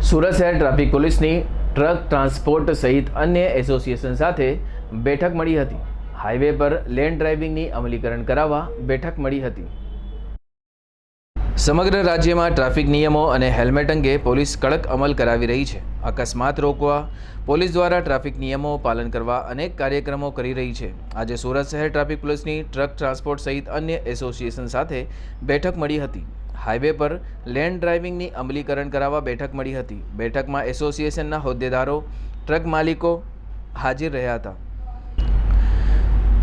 સુરત શહેર ટ્રાફિક પોલીસની truck transport સહિત અન્ય એસોસિએશન સાથે બેઠક મળી હતી। હાઈવે પર લેન ડ્રાઇવિંગની અમલીકરણ કરાવવા બેઠક મળી હતી। સમગ્ર રાજ્યમાં ટ્રાફિક નિયમો અને હેલ્મેટ અંગે પોલીસ કડક અમલ કરાવી રહી છે। અકસ્માત રોકવા પોલીસ દ્વારા ટ્રાફિક નિયમો પાલન કરવા અનેક કાર્યક્રમો કરી રહી છે। આજે સુરત શહેર ટ્રાફિક પોલીસની ટ્રક ટ્રાન્સપોર્ટ સહિત અન્ય એસોસિએશન સાથે બેઠક મળી હતી। હાઈવે પર લેન ડ્રાઇવિંગની અમલીકરણ કરાવવા બેઠક મળી હતી। બેઠકમાં એસોસિએશનના હોદ્દેદારો, ટ્રક માલિકો હાજર રહ્યા હતા।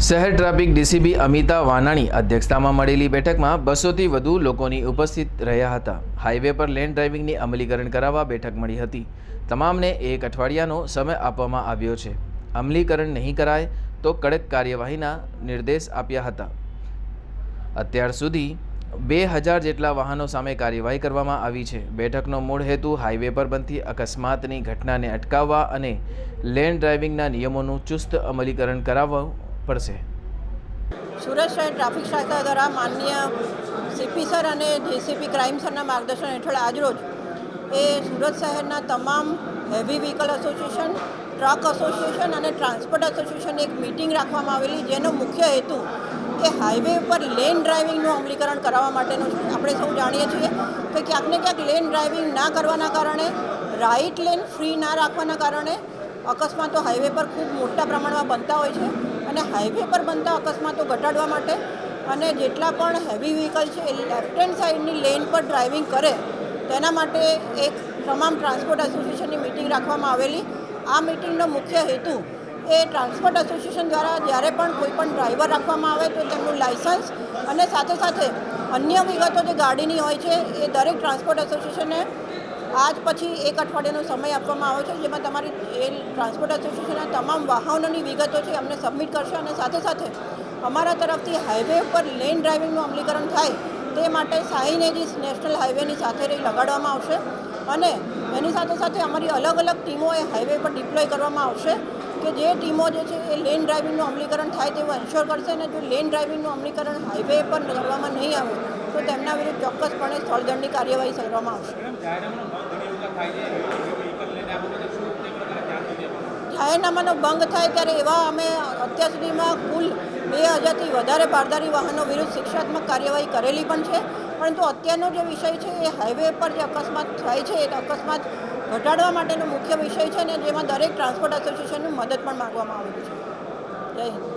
શહેર ટ્રાફિક ડીસીપી અમિતા વાનાણી અધ્યક્ષતામાં મળેલી બેઠકમાં 200થી વધુ લોકોની ઉપસ્થિત રહ્યા હતા। હાઈવે પર લેન ડ્રાઇવિંગની અમલીકરણ કરાવવા બેઠક મળી હતી। તમામને 1 અઠવાડિયાનો સમય આપવામાં આવ્યો છે। અમલીકરણ નહીં કરાય તો કડક કાર્યવાહીના નિર્દેશ આપ્યા હતા। અત્યાર સુધી 2000 જેટલા વાહનો સામે કાર્યવાહી કરવામાં આવી છે। બેઠકનો મૂળ હેતુ હાઈવે પર બનતી અકસ્માતની ઘટનાને અટકાવવા અને લેન ડ્રાઇવિંગના નિયમોનું ચુસ્ત અમલીકરણ કરાવવું પડશે। સુરત શહેર ટ્રાફિક શાખા દ્વારા માનનીય સીપી સર અને જેસીપી ક્રાઇમ સરના માર્ગદર્શન હેઠળ આજરોજ સુરત શહેરના તમામ heavy vehicle association, truck association અને ટ્રાન્સપોર્ટ એસોસિએશન એક મિટિંગ રાખવામાં આવેલી, જેનો મુખ્ય હેતુ એ હાઈવે ઉપર લેન ડ્રાઇવિંગનું અમલીકરણ કરાવવા માટેનો છે। આપણે સૌ જાણીએ છીએ કે ક્યાંક ને ક્યાંક લેન ડ્રાઇવિંગ ના કરવાના કારણે, રાઇટ લેન ફ્રી ના રાખવાના કારણે અકસ્માતો હાઈવે પર ખૂબ મોટા પ્રમાણમાં બનતા હોય છે। અને હાઈવે પર બનતા અકસ્માતો ઘટાડવા માટે અને જેટલા પણ હેવી વ્હીકલ છે એ લેફ્ટ હેન્ડ સાઈડની લેન પર ડ્રાઇવિંગ કરે તેના માટે એક તમામ ટ્રાન્સપોર્ટ એસોસિએશનની મિટિંગ રાખવામાં આવેલી। આ મિટિંગનો મુખ્ય હેતુ એ ટ્રાન્સપોર્ટ એસોસિએશન દ્વારા જ્યારે પણ કોઈ પણ ડ્રાઈવર રાખવામાં આવે તો તેમનું લાઇસન્સ અને સાથે સાથે અન્ય વિગતો જે ગાડીની હોય છે એ દરેક ટ્રાન્સપોર્ટ એસોસિએશને આજ પછી 1 અઠવાડિયાનો સમય આપવામાં આવ્યો છે, જેમાં તમારી એ ટ્રાન્સપોર્ટ એસોસિએશનના તમામ વાહનોની વિગતો છે અમને સબમિટ કરશે અને સાથે સાથે અમારા તરફથી હાઈવે પર લેન ડ્રાઇવિંગનું અમલીકરણ થાય તે માટે સાઇનેજીસ નેશનલ હાઈવેની સાથે રહી લગાડવામાં આવશે અને એની સાથે સાથે અમારી અલગ અલગ ટીમો એ હાઈવે પર ડિપ્લોય કરવામાં આવશે કે જે ટીમો જે છે એ લેન ડ્રાઇવિંગનું અમલીકરણ થાય તેવું એન્શ્યોર કરશે અને જો લેન ડ્રાઇવિંગનું અમલીકરણ હાઈવે પર કરવામાં નહીં આવે તો તેમના વિરુદ્ધ ચોક્કસપણે સ્થળદંડની કાર્યવાહી કરવામાં આવશે। જાહેરનામાનો ભંગ થાય ત્યારે એવા અમે અત્યાર સુધીમાં કુલ 2000થી વધારે બારદારી વાહનો વિરુદ્ધ શિક્ષાત્મક કાર્યવાહી કરેલી પણ છે, પરંતુ અત્યારનો જે વિષય છે એ હાઈવે પર જે અકસ્માત થાય છે એ અકસ્માત ઘટાડવા માટેનો મુખ્ય વિષય છે ને જેમાં દરેક ટ્રાન્સપોર્ટ એસોસિએશનની મદદ પણ માગવામાં આવેલી છે। જય હિન્દ।